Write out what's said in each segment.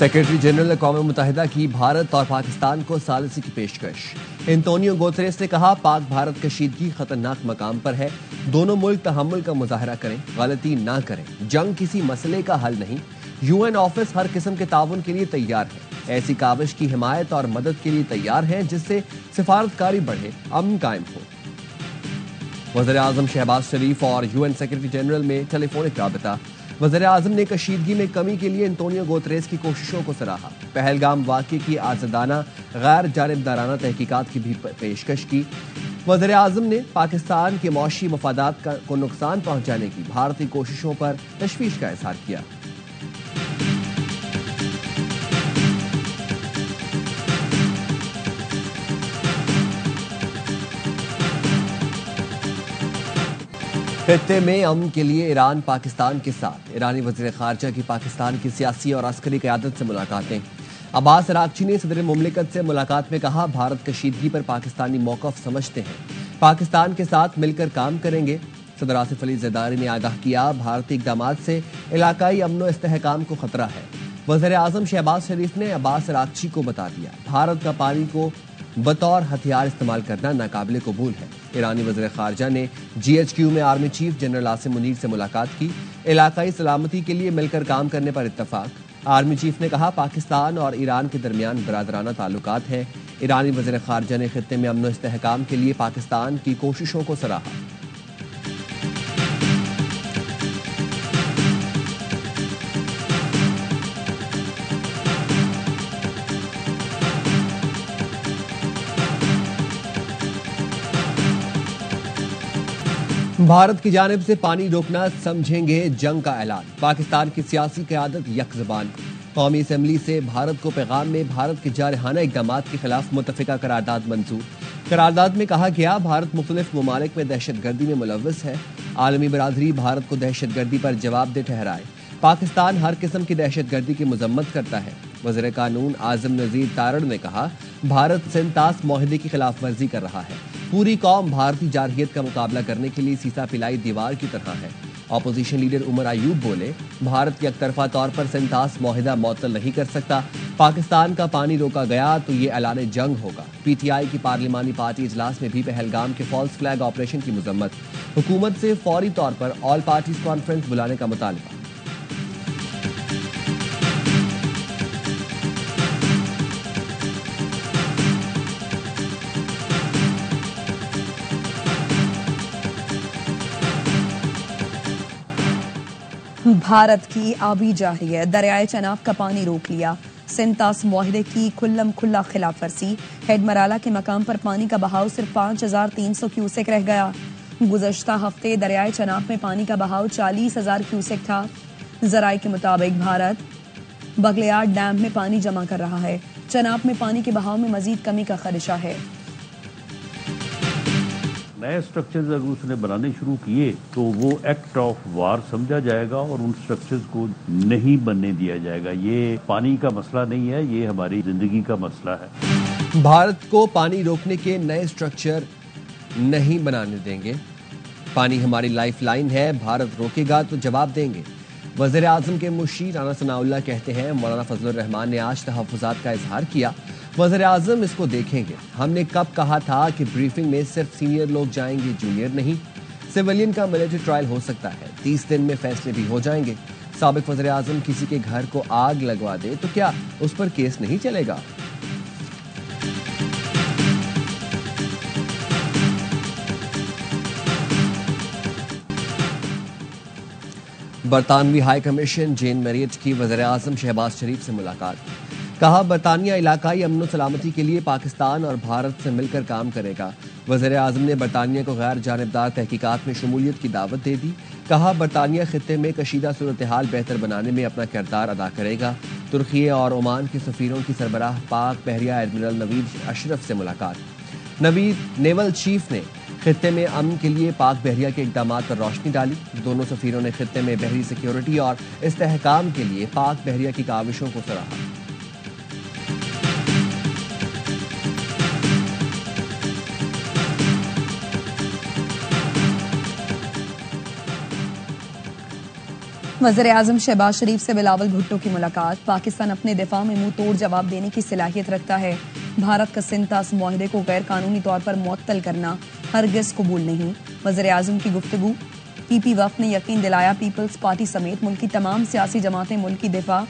Secretary general اقوام متحدہ کی بھارت اور پاکستان کو ثالثی کی پیشکش۔ انتونیو گوتریس نے کہا پاک بھارت کشیدگی خطرناک مقام پر ہے، دونوں ملک تحمل کا مظاہرہ کریں، غلطی نہ کریں، جنگ کسی مسئلے کا حل نہیں، یو این آفس ہر قسم کے تعاون کے لیے تیار ہے، ایسی کاوش کی حمایت اور مدد کے لیے تیار ہیں جس سے سفارتکاری بڑھے، امن قائم ہو۔ وزیر اعظم شہباز شریف اور یو این سیکرٹری جنرل میں ٹیلی فونک رابطہ۔ وزیر اعظم نے کشیدگی میں کمی کے لیے انتونیو گوتریس کی کوششوں کو سراہا، پہلگام واقعے کی آزادانہ غیر جانبدارانہ تحقیقات کی بھی پیشکش کی۔ وزیر اعظم نے پاکستان کے معاشی مفادات کو نقصان پہنچانے کی بھارتی کوششوں پر تشویش کا اظہار کیا۔ خطے میں امن کے لیے ایران پاکستان کے ساتھ، ایرانی وزیر خارجہ کی پاکستان کی سیاسی اور عسکری قیادت سے ملاقاتیں۔ عباس اراغچی نے صدر مملکت سے ملاقات میں کہا بھارت کشیدگی پر پاکستانی موقف سمجھتے ہیں، پاکستان کے ساتھ مل کر کام کریں گے۔ صدر آصف علی زرداری نے آگاہ کیا بھارتی اقدامات سے علاقائی امن و استحکام کو خطرہ ہے۔ وزیر اعظم شہباز شریف نے عباس اراغچی کو بتا دیا بھارت کا پانی کو بطور ہتھیار استعمال کرنا ناقابل قبول ہے۔ ایرانی وزیر خارجہ نے جی ایچ کیو میں army chief general Asim Munir سے ملاقات کی، علاقائی سلامتی کے لیے مل کر کام کرنے پر اتفاق۔ آرمی چیف نے کہا پاکستان اور ایران کے درمیان برادرانہ تعلقات ہیں۔ ایرانی وزیر خارجہ نے خطے میں امن و استحکام کے لیے پاکستان کی کوششوں کو سراہا۔ بھارت کی جانب سے پانی روکنا سمجھیں گے جنگ کا اعلان، پاکستان کی سیاسی قیادت یک زبان۔ قومی اسمبلی سے بھارت کو پیغام میں بھارت کے جارحانہ اقدامات کے خلاف متفقہ قرارداد منظور۔ قرارداد میں کہا گیا بھارت مختلف ممالک میں دہشت گردی میں ملوث ہے، عالمی برادری بھارت کو دہشت گردی پر جواب دہ ٹھہرائے، پاکستان ہر قسم کی دہشت گردی کی مذمت کرتا ہے۔ وزیر قانون اعظم نذیر تارڑ نے کہا بھارت سنتاس معاہدے کی خلاف ورزی کر رہا ہے، پوری قوم بھارتی جارحیت کا مقابلہ کرنے کے لیے سیسا پلائی دیوار کی طرح ہے۔ اپوزیشن لیڈر عمر ایوب بولے بھارت یک طرفہ طور پر سنتاس معاہدہ معطل نہیں کر سکتا، پاکستان کا پانی روکا گیا تو یہ اعلان جنگ ہوگا۔ پی ٹی آئی کی پارلیمانی پارٹی اجلاس میں بھی پہلگام کے فالس فلیگ آپریشن کی مذمت، حکومت سے فوری طور پر آل پارٹیز کانفرنس بلانے کا مطالبہ۔ بھارت کی آبی جارحیت، دریائے چناب کا پانی روک لیا، سنتاس معاہدے کی کھلم کھلا خلاف ورزی، ہیڈ مرالہ کے مقام پر پانی کا بہاؤ صرف 5300 کیوسک رہ گیا۔ گزشتہ ہفتے دریائے چناب میں پانی کا بہاؤ 40,000 کیوسک تھا۔ ذرائع کے مطابق بھارت بغلیار ڈیم میں پانی جمع کر رہا ہے، چناب میں پانی کے بہاؤ میں مزید کمی کا خدشہ ہے۔ نئے سٹرکچرز اگر اس نے بنانے شروع کیے تو وہ ایکٹ آف وار سمجھا جائے گا اور ان سٹرکچرز کو نہیں بننے دیا جائے گا۔ یہ پانی کا مسئلہ نہیں ہے، یہ ہماری زندگی کا مسئلہ ہے۔ بھارت کو پانی روکنے کے نئے سٹرکچر نہیں بنانے دیں گے، پانی ہماری لائف لائن ہے، بھارت روکے گا تو جواب دیں گے۔ وزیر اعظم کے مشیر رانا ثناء اللہ کہتے ہیں مولانا فضل الرحمان نے آج تحفظات کا اظہار کیا، وزیر اعظم اس کو دیکھیں گے۔ ہم نے کب کہا تھا کہ بریفنگ میں صرف سینئر لوگ جائیں گے، جونیئر نہیں؟ سویلین کا ملٹری ٹرائل ہو سکتا ہے، 30 دن میں فیصلے بھی ہو جائیں گے۔ سابق وزیر اعظم کسی کے گھر کو آگ لگوا دے تو کیا اس پر کیس نہیں چلے گا؟ برطانوی ہائی کمیشن جین میریٹ کی وزیر اعظم شہباز شریف سے ملاقات، کہا برطانیہ علاقائی امن و سلامتی کے لیے پاکستان اور بھارت سے مل کر کام کرے گا۔ وزیر اعظم نے برطانیہ کو غیر جانبدار تحقیقات میں شمولیت کی دعوت دے دی، کہا برطانیہ خطے میں کشیدہ صورتحال بہتر بنانے میں اپنا کردار ادا کرے گا۔ ترکی اور عمان کے سفیروں کی سربراہ پاک بحریہ ایڈمرل نوید اشرف سے ملاقات، نیول چیف نے خطے میں امن کے لیے پاک بحریہ کے اقدامات پر روشنی ڈالی، دونوں سفیروں نے خطے میں بحری سیکیورٹی اور استحکام کے لیے پاک بحریہ کی کاوشوں کو سراہا۔ وزیر اعظم شہباز شریف سے بلاول بھٹو کی ملاقات. پاکستان اپنے دفاع میں منہ توڑ جواب دینے کی صلاحیت رکھتا ہے. بھارت کا سنتاس معاہدے کو غیر قانونی طور پر معطل کرنا ہرگز قبول نہیں. وزیر اعظم کی گفتگو. پی پی وفد نے یقین دلایا پیپلز پارٹی سمیت ملک کی تمام سیاسی جماعتیں ملک کی دفاع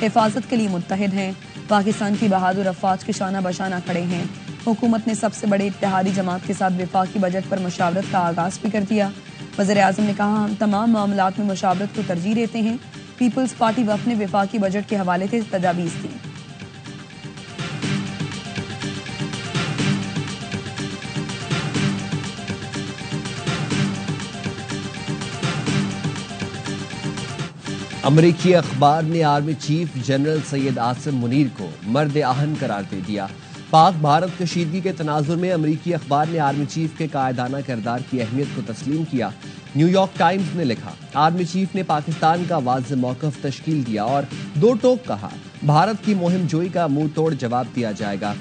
حفاظت کے لیے متحد ہیں. پاکستان کی بہادر افواج کے شانہ بشانہ کھڑے ہیں. حکومت نے سب سے بڑے اتحادی جماعت کے ساتھ وفاقی بجٹ پر مشاورت کا آغاز بھی کر دیا. وزیر اعظم نے کہا ہم تمام معاملات میں مشاورت کو ترجیح دیتے ہیں. پیپلز پارٹی وفد نے وفاقی بجٹ کے حوالے سے تجاویز دی. امریکی اخبار نے army chief general Syed Asim Munir کو مرد آہن قرار دے دیا. پاک بھارت کشیدگی کے تناظر میں امریکی اخبار نے آرمی چیف کے قائدانہ کردار کی اہمیت کو تسلیم کیا. نیو یارک ٹائمز نے لکھا آرمی چیف نے پاکستان کا واضح موقف تشکیل دیا اور دو ٹوک کہا بھارت کی مہم جوئی کا منہ توڑ جواب دیا جائے گا.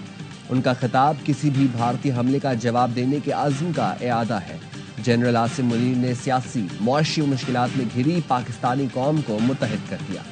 ان کا خطاب کسی بھی بھارتی حملے کا جواب دینے کے عزم کا اعادہ ہے. جنرل عاصم منیر نے سیاسی معاشی مشکلات میں گھری پاکستانی قوم کو متحد کر دیا.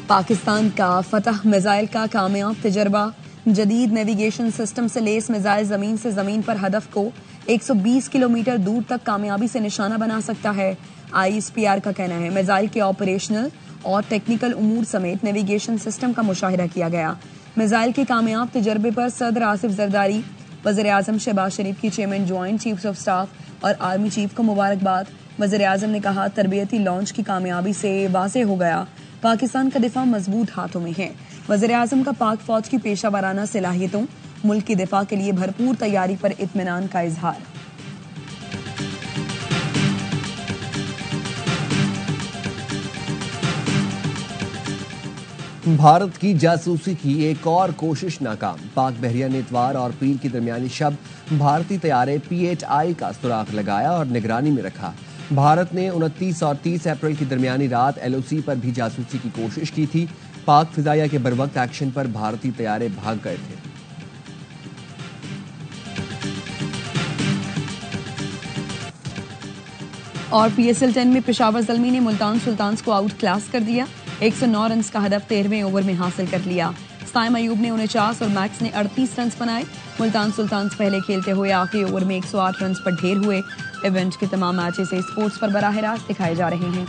پاکستان کا فتح میزائل کا کامیاب تجربہ. جدید نیویگیشن سسٹم سے لیس میزائل زمین سے زمین پر ہدف کو 120 کلومیٹر دور تک کامیابی سے نشانہ بنا سکتا ہے. آئی ایس پی آر کا کہنا ہے میزائل کے آپریشنل اور ٹیکنیکل امور سمیت نیویگیشن سسٹم کا مشاہدہ کیا گیا. میزائل کے کامیاب تجربے پر صدر آصف زرداری, وزیر اعظم شہباز شریف کی chairman joint chiefs of staff اور آرمی چیف کو مبارکباد. وزیر اعظم نے کہا تربیتی لانچ کی کامیابی سے واضح ہو گیا پاکستان کا دفاع مضبوط ہاتھوں میں ہے. وزیر اعظم کا پاک فوج کی پیشہ ورانہ صلاحیتوں ملک کی دفاع کے لیے بھرپور تیاری پر اطمینان کا اظہار. بھارت کی جاسوسی کی ایک اور کوشش ناکام. پاک بحریہ نے اتوار اور پیر کی درمیانی شب بھارتی طیارے P-8I کا سراغ لگایا اور نگرانی میں رکھا. بھارت نے 29 اور 30 اپریل کی درمیانی رات LOC پر بھی جاسوسی کی کوشش کی تھی. پاک فضائیہ کے بروقت ایکشن پر بھارتی طیارے بھاگ گئے تھے. اور PSL 10 میں پشاور زلمی نے ملتان سلطانز کو آؤٹ کلاس کر دیا. 109 رنز کا ہدف 13ویں اوور میں حاصل کر لیا. سائم ایوب نے 49 اور میکس نے 38 رنز بنائے. ملتان سلطانز پہلے کھیلتے ہوئے آخری اوور میں 108 رنز پر ڈھیر ہوئے. ایونٹ کے تمام میچز اسپورٹس پر براہ راست دکھائے جا رہے ہیں.